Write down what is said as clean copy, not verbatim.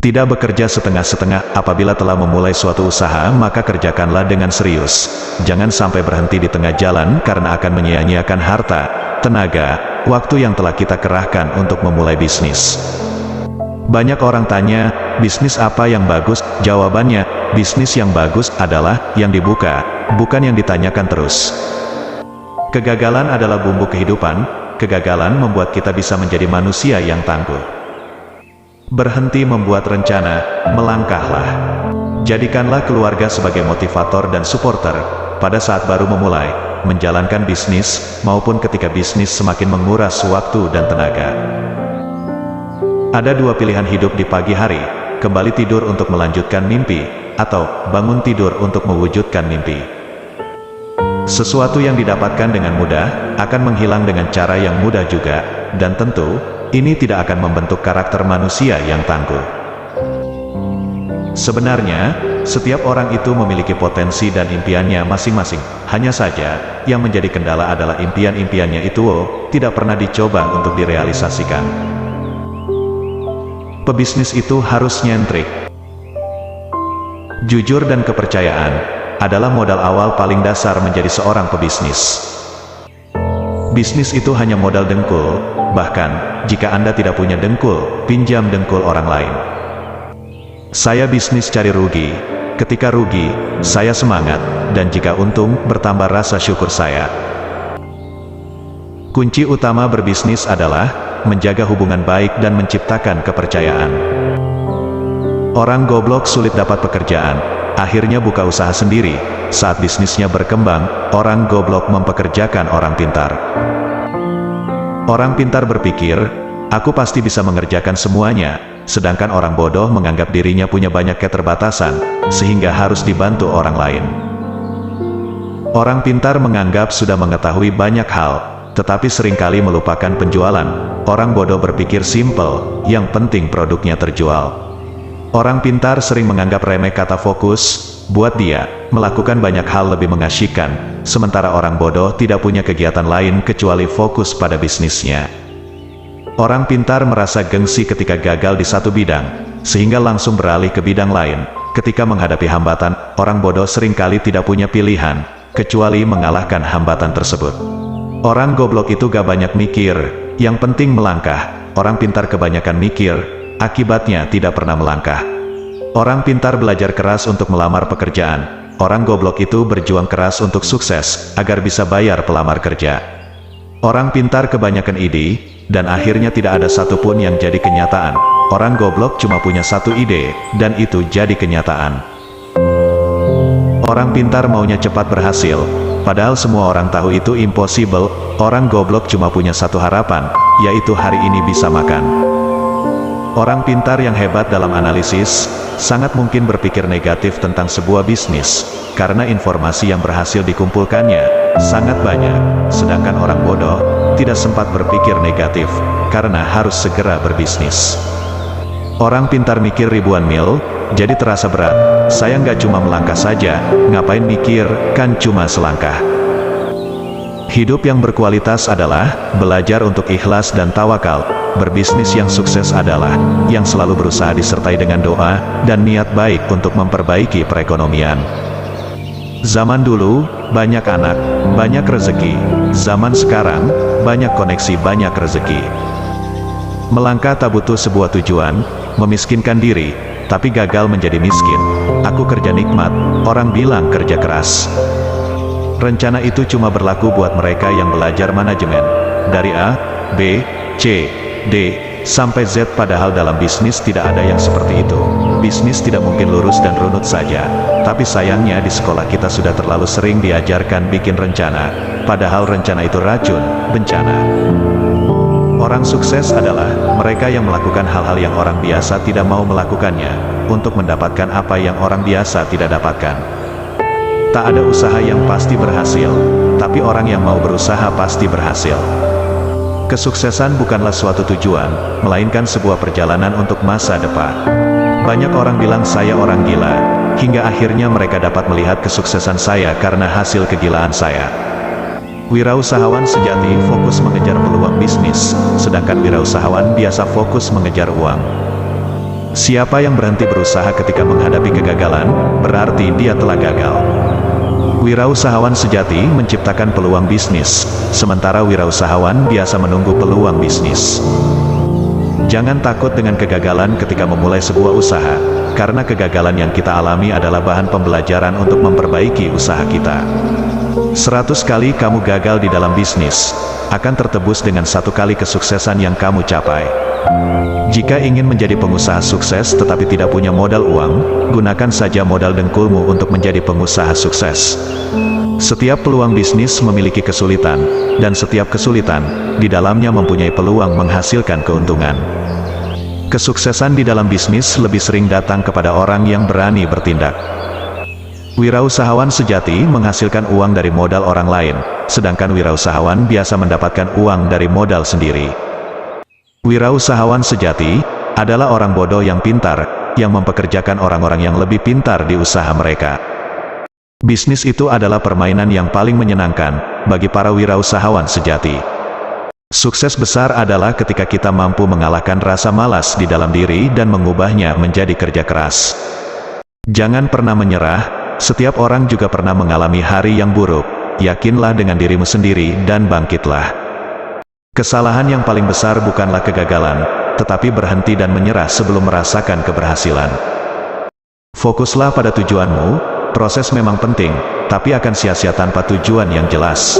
Tidak bekerja setengah-setengah. Apabila telah memulai suatu usaha, maka kerjakanlah dengan serius. Jangan sampai berhenti di tengah jalan karena akan menyia-nyiakan harta, tenaga, waktu yang telah kita kerahkan untuk memulai bisnis. Banyak orang tanya, bisnis apa yang bagus? Jawabannya, bisnis yang bagus adalah yang dibuka, bukan yang ditanyakan terus. Kegagalan adalah bumbu kehidupan. Kegagalan membuat kita bisa menjadi manusia yang tangguh. Berhenti membuat rencana, melangkahlah. Jadikanlah keluarga sebagai motivator dan supporter, pada saat baru memulai, menjalankan bisnis, maupun ketika bisnis semakin menguras waktu dan tenaga. Ada dua pilihan hidup di pagi hari, kembali tidur untuk melanjutkan mimpi, atau bangun tidur untuk mewujudkan mimpi. Sesuatu yang didapatkan dengan mudah, akan menghilang dengan cara yang mudah juga, dan tentu, ini tidak akan membentuk karakter manusia yang tangguh. Sebenarnya, setiap orang itu memiliki potensi dan impiannya masing-masing. Hanya saja, yang menjadi kendala adalah impian-impiannya itu tidak pernah dicoba untuk direalisasikan. Pebisnis itu harus nyentrik. Jujur dan kepercayaan adalah modal awal paling dasar menjadi seorang pebisnis. Bisnis itu hanya modal dengkul, bahkan, jika Anda tidak punya dengkul, pinjam dengkul orang lain. Saya bisnis cari rugi, ketika rugi, saya semangat, dan jika untung, bertambah rasa syukur saya. Kunci utama berbisnis adalah, menjaga hubungan baik dan menciptakan kepercayaan. Orang goblok sulit dapat pekerjaan, akhirnya buka usaha sendiri. Saat bisnisnya berkembang, orang goblok mempekerjakan orang pintar. Orang pintar berpikir, aku pasti bisa mengerjakan semuanya, sedangkan orang bodoh menganggap dirinya punya banyak keterbatasan, sehingga harus dibantu orang lain. Orang pintar menganggap sudah mengetahui banyak hal, tetapi seringkali melupakan penjualan. Orang bodoh berpikir simpel, yang penting produknya terjual. Orang pintar sering menganggap remeh kata fokus. Buat dia, melakukan banyak hal lebih mengasyikkan, sementara orang bodoh tidak punya kegiatan lain kecuali fokus pada bisnisnya. Orang pintar merasa gengsi ketika gagal di satu bidang, sehingga langsung beralih ke bidang lain. Ketika menghadapi hambatan, orang bodoh seringkali tidak punya pilihan, kecuali mengalahkan hambatan tersebut. Orang goblok itu gak banyak mikir, yang penting melangkah. Orang pintar kebanyakan mikir, akibatnya tidak pernah melangkah. Orang pintar belajar keras untuk melamar pekerjaan. Orang goblok itu berjuang keras untuk sukses, agar bisa bayar pelamar kerja. Orang pintar kebanyakan ide, dan akhirnya tidak ada satupun yang jadi kenyataan. Orang goblok cuma punya satu ide, dan itu jadi kenyataan. Orang pintar maunya cepat berhasil, padahal semua orang tahu itu impossible. Orang goblok cuma punya satu harapan, yaitu hari ini bisa makan. Orang pintar yang hebat dalam analisis, sangat mungkin berpikir negatif tentang sebuah bisnis, karena informasi yang berhasil dikumpulkannya, sangat banyak, sedangkan orang bodoh, tidak sempat berpikir negatif, karena harus segera berbisnis. Orang pintar mikir ribuan mil, jadi terasa berat. Saya nggak cuma melangkah saja, ngapain mikir, kan cuma selangkah. Hidup yang berkualitas adalah, belajar untuk ikhlas dan tawakal. Berbisnis yang sukses adalah, yang selalu berusaha disertai dengan doa, dan niat baik untuk memperbaiki perekonomian. Zaman dulu, banyak anak, banyak rezeki. Zaman sekarang, banyak koneksi, banyak rezeki. Melangkah tak butuh sebuah tujuan, memiskinkan diri, tapi gagal menjadi miskin. Aku kerja nikmat, orang bilang kerja keras. Rencana itu cuma berlaku buat mereka yang belajar manajemen. Dari A, B, C, D, sampai Z, padahal dalam bisnis tidak ada yang seperti itu. Bisnis tidak mungkin lurus dan runut saja. Tapi sayangnya di sekolah kita sudah terlalu sering diajarkan bikin rencana, padahal rencana itu racun, bencana. Orang sukses adalah mereka yang melakukan hal-hal yang orang biasa tidak mau melakukannya, untuk mendapatkan apa yang orang biasa tidak dapatkan. Tak ada usaha yang pasti berhasil, tapi orang yang mau berusaha pasti berhasil. Kesuksesan bukanlah suatu tujuan, melainkan sebuah perjalanan untuk masa depan. Banyak orang bilang saya orang gila, hingga akhirnya mereka dapat melihat kesuksesan saya karena hasil kegilaan saya. Wirausahawan sejati fokus mengejar peluang bisnis, sedangkan wirausahawan biasa fokus mengejar uang. Siapa yang berhenti berusaha ketika menghadapi kegagalan, berarti dia telah gagal. Wirausahawan sejati menciptakan peluang bisnis, sementara wirausahawan biasa menunggu peluang bisnis. Jangan takut dengan kegagalan ketika memulai sebuah usaha, karena kegagalan yang kita alami adalah bahan pembelajaran untuk memperbaiki usaha kita. 100 kali kamu gagal di dalam bisnis, akan tertebus dengan 1 kali kesuksesan yang kamu capai. Jika ingin menjadi pengusaha sukses tetapi tidak punya modal uang, gunakan saja modal dengkulmu untuk menjadi pengusaha sukses. Setiap peluang bisnis memiliki kesulitan, dan setiap kesulitan, di dalamnya mempunyai peluang menghasilkan keuntungan. Kesuksesan di dalam bisnis lebih sering datang kepada orang yang berani bertindak. Wirausahawan sejati menghasilkan uang dari modal orang lain, sedangkan wirausahawan biasa mendapatkan uang dari modal sendiri. Wirausahawan sejati adalah orang bodoh yang pintar, yang mempekerjakan orang-orang yang lebih pintar di usaha mereka. Bisnis itu adalah permainan yang paling menyenangkan bagi para wirausahawan sejati. Sukses besar adalah ketika kita mampu mengalahkan rasa malas di dalam diri dan mengubahnya menjadi kerja keras. Jangan pernah menyerah, setiap orang juga pernah mengalami hari yang buruk. Yakinlah dengan dirimu sendiri dan bangkitlah. Kesalahan yang paling besar bukanlah kegagalan, tetapi berhenti dan menyerah sebelum merasakan keberhasilan. Fokuslah pada tujuanmu, proses memang penting, tapi akan sia-sia tanpa tujuan yang jelas.